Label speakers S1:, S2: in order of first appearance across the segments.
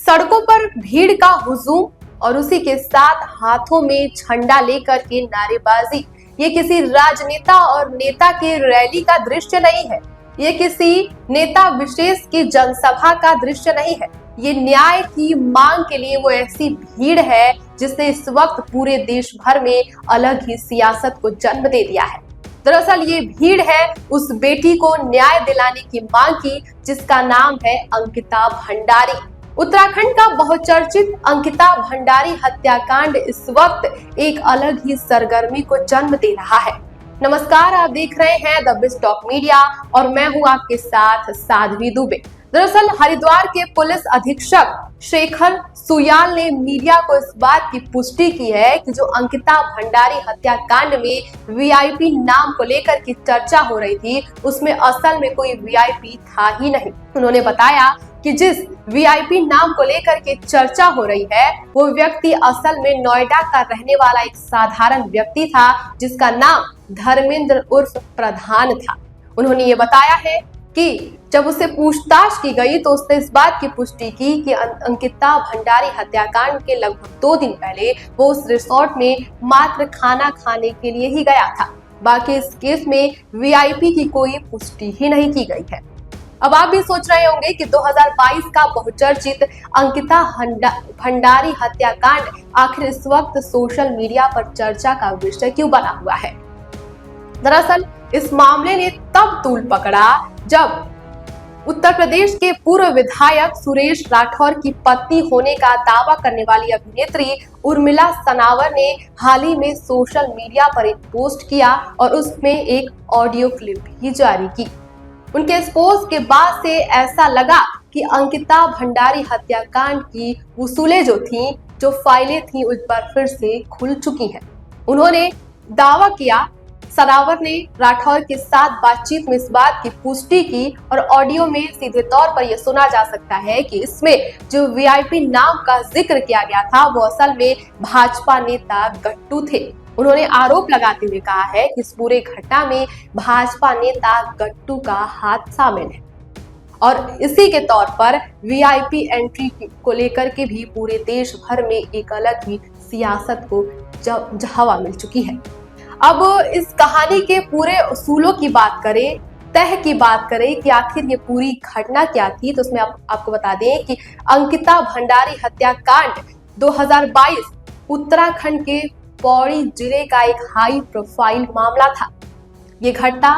S1: सड़कों पर भीड़ का हुजूम और उसी के साथ हाथों में झंडा लेकर के नारेबाजी, ये किसी राजनेता और नेता के रैली का दृश्य नहीं है। ये किसी नेता विशेष की जनसभा का दृश्य नहीं है। ये न्याय की मांग के लिए वो ऐसी भीड़ है जिसने इस वक्त पूरे देश भर में अलग ही सियासत को जन्म दे दिया है। दरअसल ये भीड़ है उस बेटी को न्याय दिलाने की मांग की जिसका नाम है अंकिता भंडारी। उत्तराखंड का बहुचर्चित अंकिता भंडारी हत्याकांड इस वक्त एक अलग ही सरगर्मी को जन्म दे रहा है। नमस्कार, आप देख रहे हैं द बिज टॉक मीडिया और मैं हूं आपके साथ साध्वी दुबे। दरअसल हरिद्वार के पुलिस अधीक्षक शेखर सुयाल ने मीडिया को इस बात की पुष्टि की है कि जो अंकिता भंडारी हत्याकांड में वीआईपी नाम को लेकर की चर्चा हो रही थी उसमें असल में कोई वीआईपी था ही नहीं। उन्होंने बताया कि जिस वीआईपी नाम को लेकर के चर्चा हो रही है वो व्यक्ति असल में नोएडा का रहने वाला एक साधारण व्यक्ति था जिसका नाम धर्मेंद्र उर्फ प्रधान था। उन्होंने ये बताया है कि जब उससे पूछताछ की गई तो उसने इस बात की पुष्टि की कि अंकिता भंडारी हत्याकांड के लगभग 2 दिन पहले वो उस रिसोर्ट में मात्र खाना खाने के लिए ही गया था। बाकी इस केस में वीआईपी की कोई पुष्टि ही नहीं की गई है। अब आप भी सोच रहे होंगे कि 2022 का बहुचर्चित अंकिता भंडारी हत्याकांड आखिर इस वक्त सोशल मीडिया पर चर्चा का विषय क्यों बना हुआ है। दरअसल इस मामले ने तब तूल पकड़ा जब उत्तर प्रदेश के पूर्व विधायक सुरेश राठौर की पत्नी होने का दावा करने वाली अभिनेत्री उर्मिला सनावर ने हाल ही में सोशल मीडिया पर एक पोस्ट किया और उसमें एक ऑडियो क्लिप भी जारी की। उनके इस पोस्ट के बाद से ऐसा लगा कि अंकिता भंडारी हत्याकांड की उसूलें जो फाइलें थीं उस बार फिर से खुल चुकी हैं। उन्होंने दावा किया, सनावर ने राठौर के साथ बातचीत में इस बात की पुष्टि की और ऑडियो में सीधे तौर पर यह सुना जा सकता है कि इसमें जो वीआईपी नाम का जिक्र किया गया था वो असल में भाजपा नेता गट्टू थे। उन्होंने आरोप लगाते हुए कहा है कि इस पूरे घटना में भाजपा नेता गट्टू का हाथ शामिल है और इसी के तौर पर वीआईपी एंट्री को लेकर के भी पूरे देश भर में एक अलग ही सियासत को हवा मिल चुकी है। अब इस कहानी के पूरे उसूलों की बात करें, तह की बात करें कि आखिर ये पूरी घटना क्या थी, तो उसमें आपको बता दें कि अंकिता भंडारी हत्याकांड 2022 उत्तराखंड के पौड़ी जिले का एक हाई प्रोफाइल मामला था। ये घटना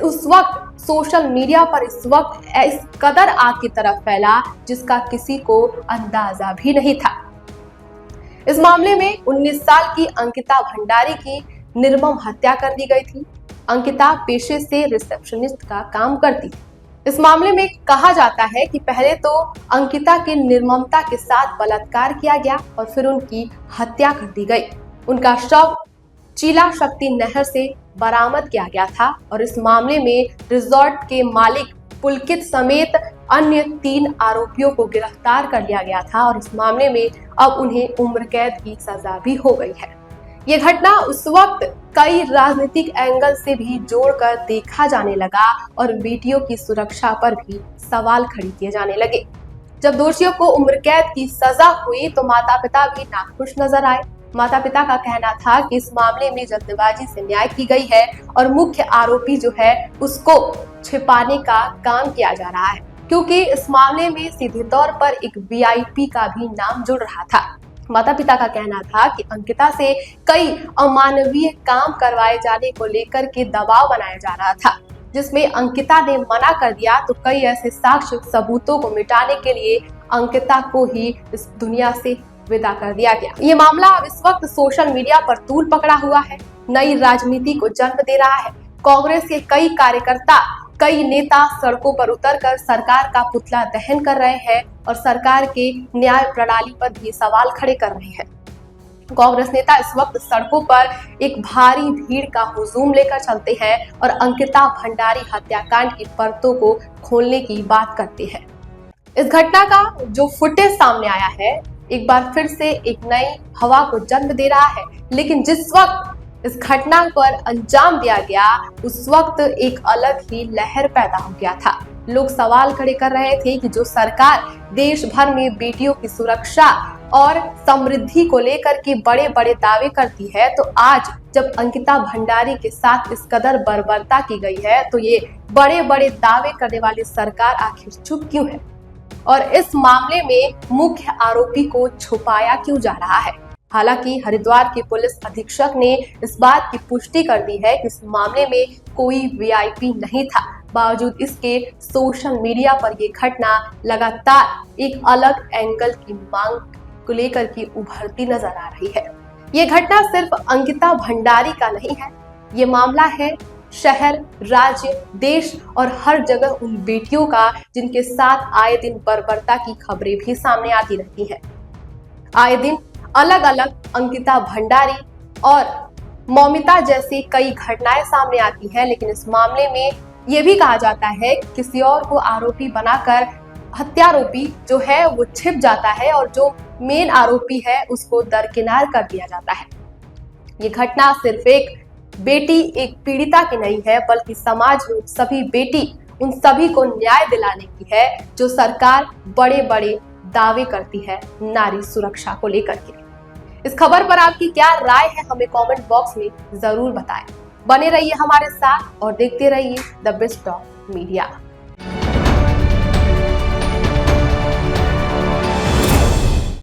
S1: उस वक्त सोशल मीडिया पर इस कदर आग की तरफ फैला जिसका किसी को अंदाजा भी नहीं था। इस मामले में 19 साल की अंकिता भंडारी की निर्मम हत्या कर दी गई थी। अंकिता पेशे से रिसेप्शनिस्ट का काम करती है। इस मामले में कहा जाता है कि पहले तो अंकिता की निर्ममता के साथ बलात्कार किया गया और फिर उनकी हत्या कर दी गई। उनका शव चीला शक्ति नहर से बरामद किया गया था और इस मामले में रिजॉर्ट के मालिक पुलकित समेत अन्य 3 आरोपियों को गिरफ्तार कर लिया गया था और इस मामले में अब उन्हें उम्र कैद की सजा भी हो गई है। ये घटना उस वक्त कई राजनीतिक एंगल से भी जोड़कर देखा जाने लगा और बेटियों की सुरक्षा पर भी सवाल खड़े किए जाने लगे। जब दोषियों को उम्र कैद की सजा हुई तो माता पिता भी नाखुश नजर आए। माता पिता का कहना था कि इस मामले में जल्दबाजी से न्याय की गई है और मुख्य आरोपी जो है उसको छिपाने का काम किया जा रहा है क्योंकि इस मामले में सीधे तौर पर एक वीआईपी का भी नाम जुड़ रहा था। माता पिता का कहना था कि अंकिता से कई अमानवीय काम करवाए जाने को लेकर के दबाव बनाया जा रहा था जिसमें अंकिता ने मना कर दिया तो कई ऐसे साक्ष्य सबूतों को मिटाने के लिए अंकिता को ही इस दुनिया से विदा कर दिया गया। ये मामला अब इस वक्त सोशल मीडिया पर तूल पकड़ा हुआ है, नई राजनीति को जन्म दे रहा है। कांग्रेस के कई कार्यकर्ता, कई नेता सड़कों पर उतरकर सरकार का पुतला दहन कर रहे हैं और सरकार के न्याय प्रणाली पर भी सवाल खड़े कर रहे हैं। कांग्रेस नेता इस वक्त सड़कों पर एक भारी भीड़ का हुजूम लेकर चलते हैं और अंकिता भंडारी हत्याकांड की परतों को खोलने की बात करते हैं। इस घटना का जो फुटेज सामने आया है एक बार फिर से एक नई हवा को जन्म दे रहा है, लेकिन जिस वक्त इस घटना पर अंजाम दिया गया उस वक्त एक अलग ही लहर पैदा हो गया था। लोग सवाल खड़े कर रहे थे कि जो सरकार देश भर में बेटियों की सुरक्षा और समृद्धि को लेकर के बड़े बड़े दावे करती है, तो आज जब अंकिता भंडारी के साथ इस कदर बर्बरता की गई है, तो ये बड़े बड़े दावे करने वाली सरकार आखिर चुप क्यों है और इस मामले में मुख्य आरोपी को छुपाया क्यों जा रहा है। हालांकि हरिद्वार के पुलिस अधीक्षक ने इस बात की पुष्टि कर दी है कि इस मामले में कोई वीआईपी नहीं था। बावजूद इसके सोशल मीडिया पर ये घटना लगातार एक अलग एंगल की मांग को लेकर के उभरती नजर आ रही है। ये घटना सिर्फ अंकिता भंडारी का नहीं है, ये मामला है शहर, राज्य, देश और हर जगह उन बेटियों का जिनके साथ आए दिन बर्बरता की खबरें भी सामने आती रहती हैं। आए दिन अलग अलग अंकिता भंडारी और मौमिता जैसी कई घटनाएं सामने आती हैं, लेकिन इस मामले में यह भी कहा जाता है कि किसी और को आरोपी बनाकर हत्यारोपी जो है वो छिप जाता है और जो मेन आरोपी है उसको दरकिनार कर दिया जाता है। ये घटना सिर्फ एक बेटी, एक पीड़िता की नहीं है, बल्कि समाज में सभी बेटी, उन सभी को न्याय दिलाने की है जो सरकार बड़े बड़े दावे करती है नारी सुरक्षा को लेकर के। इस खबर पर आपकी क्या राय है, हमें कमेंट बॉक्स में जरूर बताएं। बने रहिए हमारे साथ और देखते रहिए द बेस्ट ऑफ मीडिया।